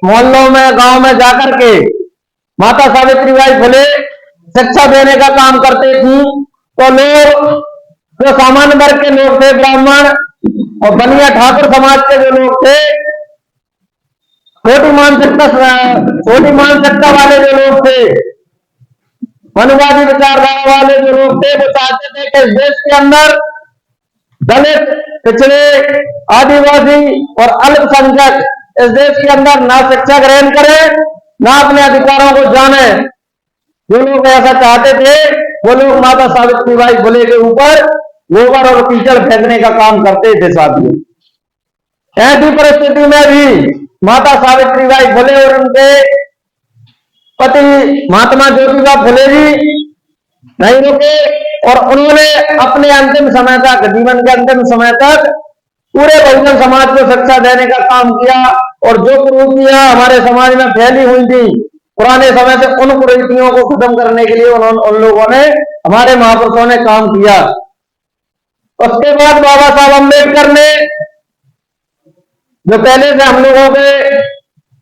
मोहल्लों में, गांव में जाकर के माता सावित्रीबाई फुले शिक्षा देने का काम करते थी। तो लोग, जो सामान्य वर्ग के लोग थे, ब्राह्मण और बनिया ठाकुर समाज के जो लोग थे, छोटी मानसिकता वाले जो लोग थे, मनुवादी विचारधारा वाले जो लोग थे, वो चाहते थे कि इस देश के अंदर दलित, पिछड़े, आदिवासी और अल्पसंख्यक इस देश के अंदर ना शिक्षा ग्रहण करें, ना अपने अधिकारों को जाने। जो लोग ऐसा चाहते थे, वो लोग माता सावित्रीबाई फुले के ऊपर गोबर और कीचड़ फेंकने का काम करते थे। साथियों, ऐसी परिस्थिति में भी माता सावित्रीबाई फुले और उनके पति महात्मा ज्योतिबा फुले जी नहीं रुके और उन्होंने अपने अंतिम समय तक, जीवन के अंतिम समय तक पूरे बहुजन समाज को शिक्षा देने का काम किया। और जो कुरीतियां हमारे समाज में फैली हुई थी पुराने समय से, उन कुरीतियों को खत्म करने के लिए उन लोगों ने, हमारे महापुरुषों ने काम किया। उसके बाद बाबा साहब अम्बेडकर ने, जो पहले से हम लोगों के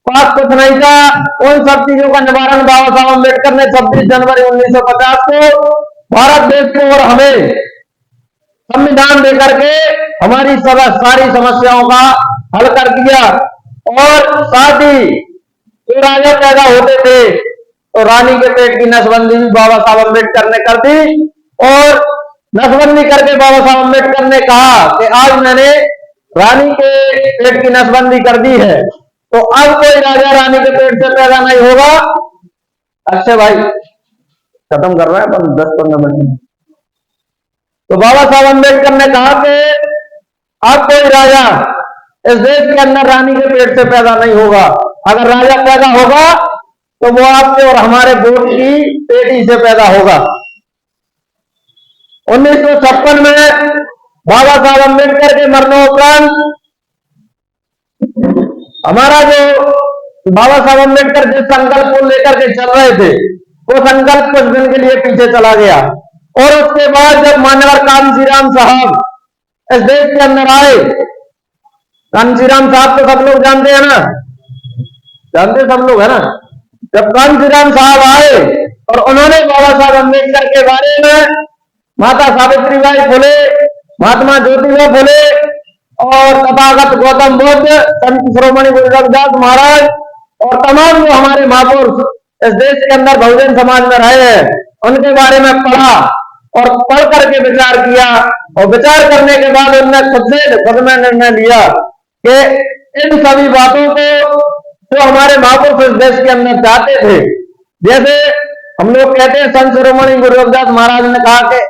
पास कुछ नहीं था, उन सब चीजों का निवारण बाबा साहब अम्बेडकर ने 26 जनवरी 1950 को भारत देश को और हमें संविधान देकर के हमारी सारी समस्याओं का हल कर दिया। और साथ ही जो राजा पैदा होते थे, तो रानी के पेट की नसबंदी भी बाबा साहब अम्बेडकर ने कर दी। और नसबंदी करके बाबा साहब अम्बेडकर ने कहा कि आज मैंने रानी के पेट की नसबंदी कर दी है, तो अब कोई राजा रानी के पेट से पैदा नहीं होगा। अक्षय भाई खत्म कर रहे हैं अपन 10-15 मिनट। तो बाबा साहब अम्बेडकर ने कहा कि अब कोई राजा इस देश के अंदर रानी के पेट से पैदा नहीं होगा। अगर राजा पैदा होगा तो वो आपके और हमारे वोट की पेटी से पैदा होगा। 1956 में बाबा साहब अम्बेडकर के मरणोपरांत हमारा जो बाबा साहब अम्बेडकर जिस संकल्प को लेकर के चल रहे थे, वो संकल्प कुछ दिन के लिए पीछे चला गया। और उसके बाद जब मान्यवर कांशीराम साहब इस देश के अंदर आए, कांशीराम साहब तो सब लोग जानते हैं ना, जानते सब लोग है ना। जब कांशीराम साहब आए और उन्होंने बाबा साहब अम्बेडकर के बारे में, माता सावित्रीबाई फुले, महात्मा ज्योतिबा फुले और तथागत गौतम बुद्ध, संत शिरोमणि गुरु रविदास महाराज और तमाम जो हमारे महापुरुष इस देश के अंदर बहुजन समाज में रहे हैं, उनके बारे में पढ़ा और पढ़ करके विचार किया। और विचार करने के बाद उन्होंने खुद में निर्णय लिया कि इन सभी बातों को जो हमारे महापुरुष इस देश के अंदर चाहते थे, जैसे हम लोग कहते हैं, संत शिरोमणि गुरु रविदास महाराज ने कहा कि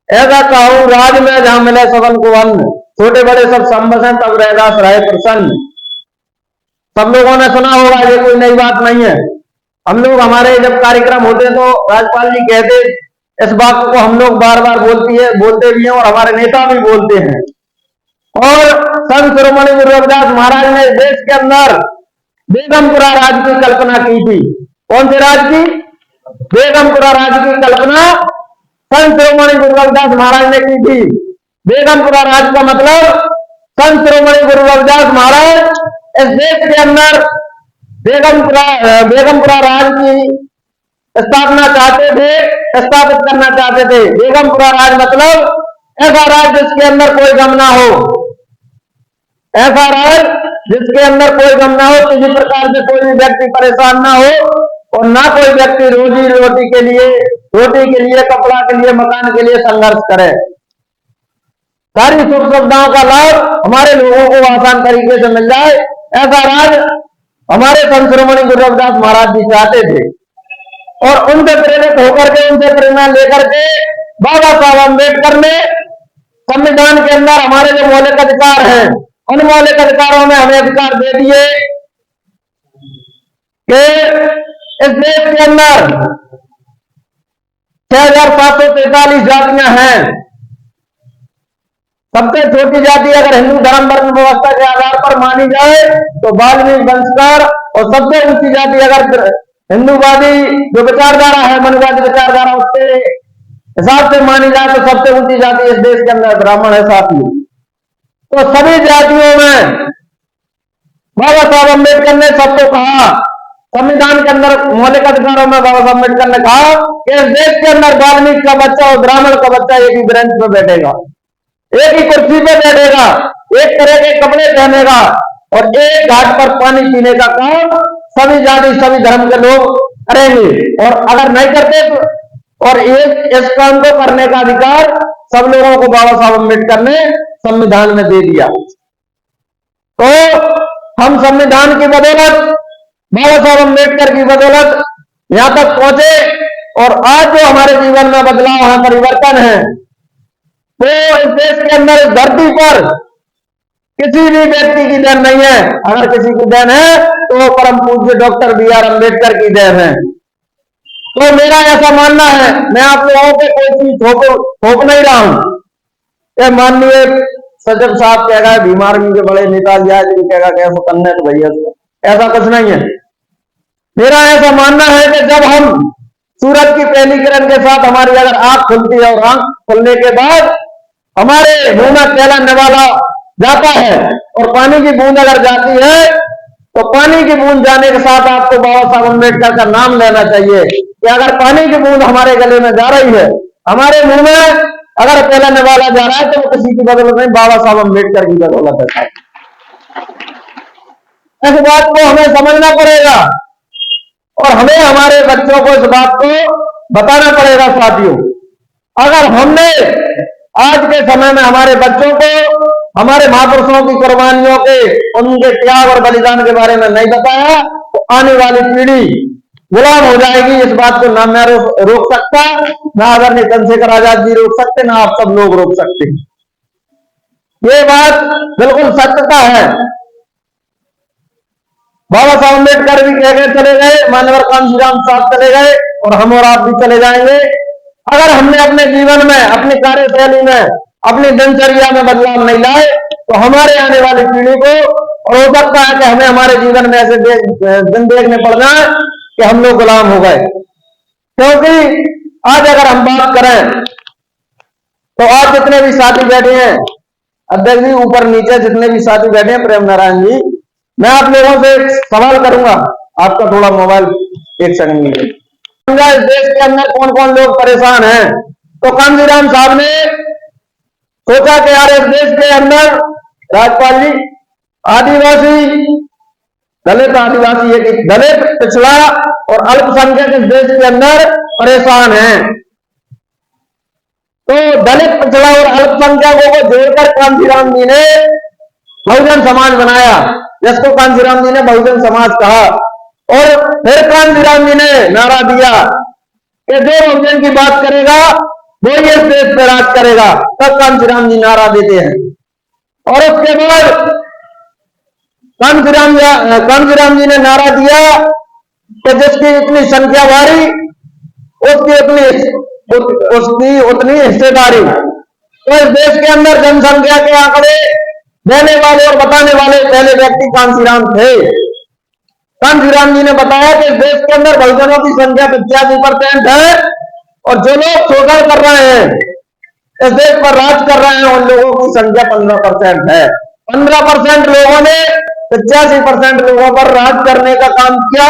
ऐसा कहूं राज में जहां मिले सबन को अन्न, छोटे बड़े सब संबसन तब रैदास रहे प्रसन्न। सब लोगों ने सुना होगा, ये कोई नई बात नहीं है। हम लोग, हमारे जब कार्यक्रम होते हैं तो राज्यपाल जी कहते, इस बात को हम लोग बार बार बोलते भी हैं और हमारे नेता भी बोलते हैं। और संत शिरोमणि गुरु रविदास महाराज ने देश के अंदर बेगमपुरा राज की कल्पना की थी। कौन से राज की? बेगमपुरा राज की कल्पना संत शिरोमणि गुरु रविदास महाराज ने की थी। बेगमपुरा राज का मतलब, संत शिरोमणि गुरु रविदास महाराज इस देश के अंदर बेगमपुरा राज की स्थापना चाहते थे, स्थापित करना चाहते थे। बेगमपुरा राज मतलब ऐसा राज जिसके अंदर कोई गम ना हो, ऐसा राज जिसके अंदर कोई गम ना हो, किसी प्रकार से कोई भी व्यक्ति परेशान ना हो और ना कोई व्यक्ति रोटी के लिए, कपड़ा के लिए, मकान के लिए संघर्ष करे। सारी सुख सुविधाओं का लाभ हमारे लोगों को आसान तरीके से मिल जाए, ऐसा राज हमारे संत शिरोमणि गुरु रविदास महाराज जी चाहते थे। और उनसे प्रेरित होकर के, उनसे प्रेरणा लेकर के बाबा साहब अम्बेडकर ने संविधान के अंदर हमारे जो मौलिक अधिकार हैं, उन मौलिक अधिकारों में हमें अधिकार दे दिए कि इस देश के अंदर 6743 जातियां हैं। सबसे छोटी जाति अगर हिंदू धर्म वर्ण व्यवस्था के आधार पर मानी जाए तो वाल्मीकि वंशकार, और सबसे ऊंची जाति अगर हिंदूवादी जो विचारधारा है, मनुवादी विचारधारा, उसके हिसाब से मानी जाए तो सबसे ऊंची जाति इस देश के अंदर ब्राह्मण है। साथियों, तो सभी जातियों में बाबा साहब अम्बेडकर ने सबको कहा, संविधान के अंदर मौलिक अधिकारों में बाबा साहब अम्बेडकर ने कहा कि इस देश के अंदर वाल्मीकि का बच्चा और ब्राह्मण का बच्चा एक ही बेंच पे बैठेगा, एक ही कुर्सी पे बैठेगा, एक तरह के कपड़े पहनेगा और एक घाट पर पानी पीने का काम सभी जाति सभी धर्म के लोग करेंगे। और अगर नहीं करते तो और इस काम को करने का अधिकार सब लोगों को बाबा साहब अम्बेडकर ने संविधान में दे दिया। तो हम संविधान की बदौलत, बाबा साहब अम्बेडकर की बदौलत यहां तक पहुंचे और आज जो हमारे जीवन में बदलाव है, परिवर्तन है, तो इस देश के अंदर, इस धरती पर किसी भी व्यक्ति की देन नहीं है। अगर किसी की देन है तो वो परम पूज्य डॉक्टर बी.आर. अम्बेडकर की देन है। तो मेरा ऐसा मानना है, मैं आप लोगों पे कोई चीज थोप नहीं रहा हूं। ये माननीय सचिव साहब कहेगा बीमार के बड़े नेताजी आए जो कहेगा कैसे करना है, तो भैया ऐसा कुछ नहीं है। मेरा ऐसा मानना है कि जब हम सूरज की पहली किरण के साथ हमारी अगर आंख खुलती है और आंख खुलने के बाद हमारे मुंह में केला निवाला जाता है और पानी की बूंद अगर जाती है तो पानी की बूंद जाने के साथ आपको बाबा साहब अम्बेडकर का नाम लेना चाहिए कि अगर पानी की बूंद हमारे गले में जा रही है, हमारे मुंह में अगर केला निवाला जा रहा है, तो वो किसी की बदौलत नहीं, बाबा साहब अम्बेडकर की बदौलत है। इस बात को हमें समझना पड़ेगा और हमें हमारे बच्चों को इस बात को बताना पड़ेगा। साथियों, अगर हमने आज के समय में हमारे बच्चों को हमारे महापुरुषों की कुर्बानियों के, उनके त्याग और बलिदान के बारे में नहीं बताया तो आने वाली पीढ़ी गुलाम हो जाएगी। इस बात को ना मैं रोक सकता, ना आदरणीय चंद्रशेखर आजाद जी रोक सकते, ना आप सब लोग रोक सकते। ये बात बिल्कुल सत्यता है। बाबा साहब अम्बेडकर भी कह गए चले गए, मान्यवर कांशीराम साहब चले गए और हम और आप भी चले जाएंगे। अगर हमने अपने जीवन में, अपनी कार्यशैली में, अपनी दिनचर्या में बदलाव नहीं लाए तो हमारे आने वाली पीढ़ी को, और हो सकता है कि हमें हमारे जीवन में ऐसे दिन देखने पड़ जाए कि हम लोग गुलाम हो गए। क्योंकि आज अगर हम बात करें तो आज जितने भी साथी बैठे हैं, अध्यक्ष जी ऊपर नीचे जितने भी साथी बैठे हैं, प्रेम नारायण जी, मैं आप लोगों से एक सवाल करूंगा। आपका थोड़ा मोबाइल एक सेकंड में। इस देश के अंदर कौन कौन लोग परेशान हैं? तो कांशीराम साहब ने सोचा कि यार इस देश के अंदर राज्यपाल जी आदिवासी, दलित, आदिवासी एक दलित, पिछड़ा और अल्पसंख्यक इस देश के अंदर परेशान हैं। तो दलित, पिछड़ा और अल्पसंख्यकों को जोड़कर कांशीराम जी ने बहुजन समाज बनाया, जिसको कांशीराम जी ने बहुजन समाज कहा। और फिर कांशीराम जी ने नारा दिया कि जो बहुजन की बात करेगा वो इस देश पर राज करेगा। तब कांशीराम जी नारा देते हैं। और उसके बाद कांशीराम जी ने नारा दिया कि जिसकी इतनी संख्या भारी उसकी उतनी हिस्सेदारी। तो इस देश के अंदर जनसंख्या के आंकड़े देने वाले और बताने वाले पहले व्यक्ति कांशीराम थे। कांशीराम जी ने बताया कि इस देश के अंदर बहुजनों की संख्या 85% है और जो लोग शोषण कर रहे हैं, इस देश पर राज कर रहे हैं, उन लोगों की संख्या 15% है। 15% लोगों ने 85% लोगों पर राज करने का काम किया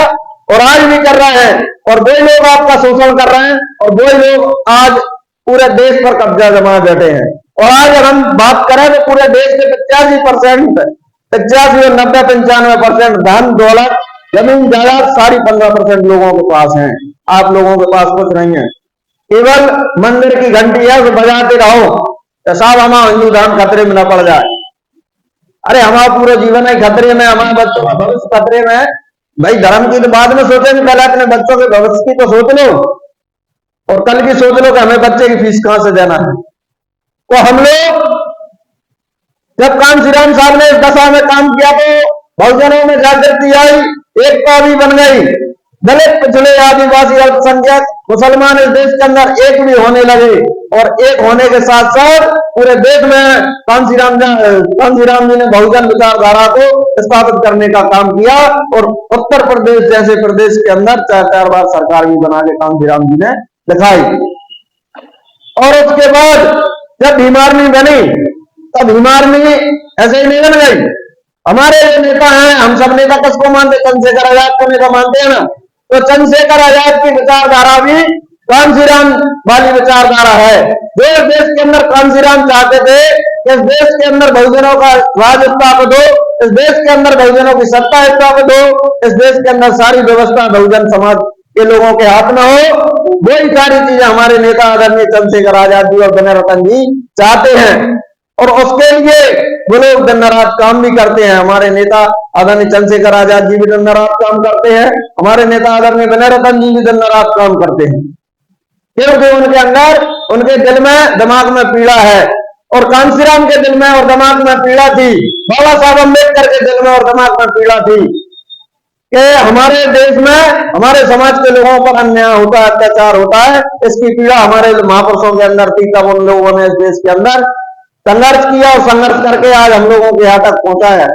और आज भी कर रहे हैं। और वही लोग आपका शोषण कर रहे हैं और वही लोग आज पूरे देश पर कब्जा जमा बैठे हैं। और आज अगर हम बात करें तो पूरे देश के 85% 85 और 90 95% धन दौलत जमीन जायदाद सारी 15% लोगों के पास है। आप लोगों के पास कुछ नहीं है, केवल मंदिर की घंटी है, बजाते रहो तो साहब हमारा हिंदू धर्म खतरे में न पड़ जाए। अरे हमारा पूरा जीवन है खतरे में, हमारे बच्चों का भविष्य खतरे में है। भाई धर्म की तो बाद में सोचेंगे, पहले अपने बच्चों के भविष्य की तो सोच लो और कल की सोच लो कि हमें बच्चे की फीस कहां से देना है। तो हम लोग जब कांशीराम साहब ने इस दशा में काम किया तो बहुजनों में जागृति आई, एकता भी बन गई। दलित, पिछड़े, आदिवासी, अल्पसंख्यक, मुसलमान इस देश के अंदर एक भी होने लगे और एक होने के साथ साथ पूरे देश में कांशीराम जी ने बहुजन विचारधारा को स्थापित करने का काम किया। और उत्तर प्रदेश जैसे प्रदेश के अंदर 4 बार सरकार भी बना के कांशीराम जी ने दिखाई। और उसके बाद जब भीम आर्मी बनी तब भीम आर्मी ऐसे ही नहीं बन गई, हमारे जो नेता हैं, हम सब नेता किसको मानते? चंद्रशेखर आजाद को नेता मानते हैं ना। तो चंद्रशेखर आजाद की विचारधारा भी कांशीराम वाली विचारधारा है। जो इस देश के अंदर कांशीराम चाहते थे, इस देश के अंदर बहुजनों का राज स्थापित हो, इस देश के अंदर बहुजनों की सत्ता स्थापित हो, इस देश के अंदर सारी व्यवस्था बहुजन समाज के लोगों के हाथ में हो, वही सारी चीजें हमारे नेता आदरणीय चंद्रशेखर आजाद जी और विनय रतन जी चाहते हैं। और उसके लिए वो लोग दिन रात काम भी करते हैं। हमारे नेता आदरणीय चंद्रशेखर आजाद जी भी दिन रात काम करते हैं, हमारे नेता आदरणीय विनय रतन जी भी दिन रात काम करते हैं, क्योंकि उनके अंदर, उनके दिल में, दिमाग में पीड़ा है। और कांशीराम के दिल में और दिमाग में पीड़ा थी, बाबा साहब अम्बेडकर के दिल में और दिमाग में पीड़ा थी कि हमारे देश में हमारे समाज के लोगों पर अन्याय होता है, अत्याचार होता है। इसकी पीड़ा हमारे महापुरुषों के अंदर थी, तब उन लोगों ने इस देश के अंदर संघर्ष किया और संघर्ष करके आज हम लोगों के यहाँ तक पहुंचा है।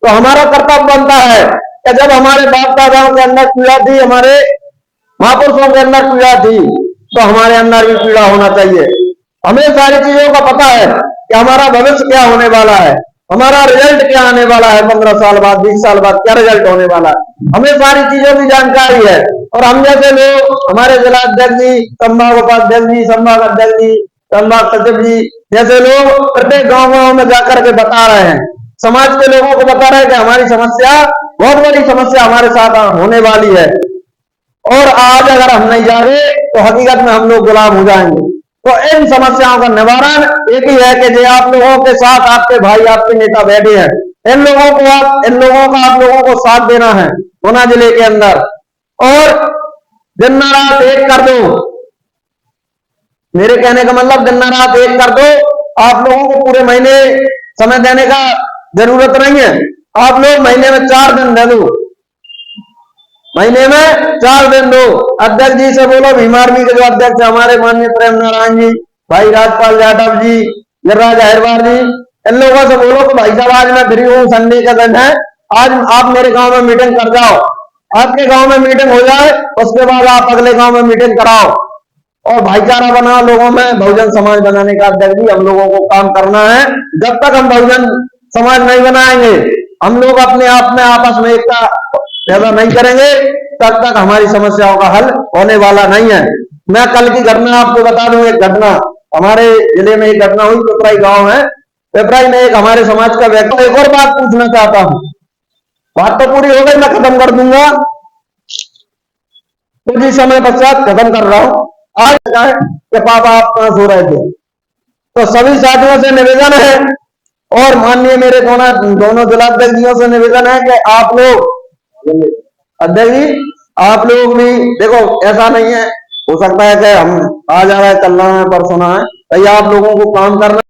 तो हमारा कर्तव्य बनता है कि जब हमारे बाप दादाओं के अंदर पीड़ा थी, हमारे महापुरुषों के अंदर पीड़ा थी, तो हमारे अंदर भी पीड़ा होना चाहिए। हमें सारी चीजों का पता है कि हमारा भविष्य क्या होने वाला है, हमारा रिजल्ट क्या आने वाला है, 15 साल बाद, 20 साल बाद क्या रिजल्ट होने वाला है, हमें सारी चीजों की जानकारी है। और हम जैसे लोग, हमारे जिला अध्यक्ष जी, संभाग उपाध्यक्ष जी, संभाग अध्यक्ष जी, संभाग सचिव जी जैसे लोग प्रत्येक गांव में जाकर के बता रहे हैं, समाज के लोगों को बता रहे हैं कि हमारी समस्या, बहुत बड़ी समस्या हमारे साथ होने वाली है, और आज अगर हम नहीं जागे तो हकीकत में हम लोग गुलाम हो जाएंगे। तो इन समस्याओं का निवारण एक ही है कि जो आप लोगों के साथ आपके भाई, आपके नेता बैठे हैं, इन लोगों को आप लोगों को साथ देना है गुना जिले के अंदर, और दिन रात एक कर दो। मेरे कहने का मतलब दिन रात एक कर दो। आप लोगों को पूरे महीने समय देने का जरूरत नहीं है, आप लोग महीने में 4 दिन दे दो, महीने में 4 दिन दो। अध्यक्ष जी से बोलो, भीम आर्मी के जो अध्यक्ष हमारे माननीय प्रेम नारायण जी, भाई राजपाल यादव जी, गिरिराज अहिरवार जी, इन लोगों से बोलो कि भाई साहब आज मैं फ्री हूँ, संडे का दिन है, आज आप मेरे गांव में मीटिंग कर जाओ। आपके गांव में मीटिंग हो जाए, उसके बाद आप अगले गांव में मीटिंग कराओ और भाईचारा बनाओ लोगों में। बहुजन समाज बनाने का अध्यक्ष जी हम लोगों को काम करना है। जब तक हम बहुजन समाज नहीं बनाएंगे, हम लोग अपने आप में आपस में एकता पैदा नहीं करेंगे, तब तक हमारी समस्याओं का हल होने वाला नहीं है। मैं कल की घटना आपको बता दूं, एक घटना हमारे जिले में एक घटना हुई, पिपराई गांव है, पिपराई में एक हमारे समाज का व्यक्ति। एक और बात पूछना चाहता हूं, बात तो पूरी हो गई, मैं खत्म कर दूंगा, कुछ ही समय पश्चात खत्म कर रहा हूं। आज कि पापा आप कहां सो रहे थे, तो सभी साथियों से निवेदन है और माननीय मेरे दोनों जिलाध्यक्षों से निवेदन है कि आप लोग, अध्यक्ष जी आप लोग भी देखो, ऐसा नहीं है, हो सकता है कि हम आज आ रहे, कल ना है, परसों ना है, तो आप लोगों को काम करना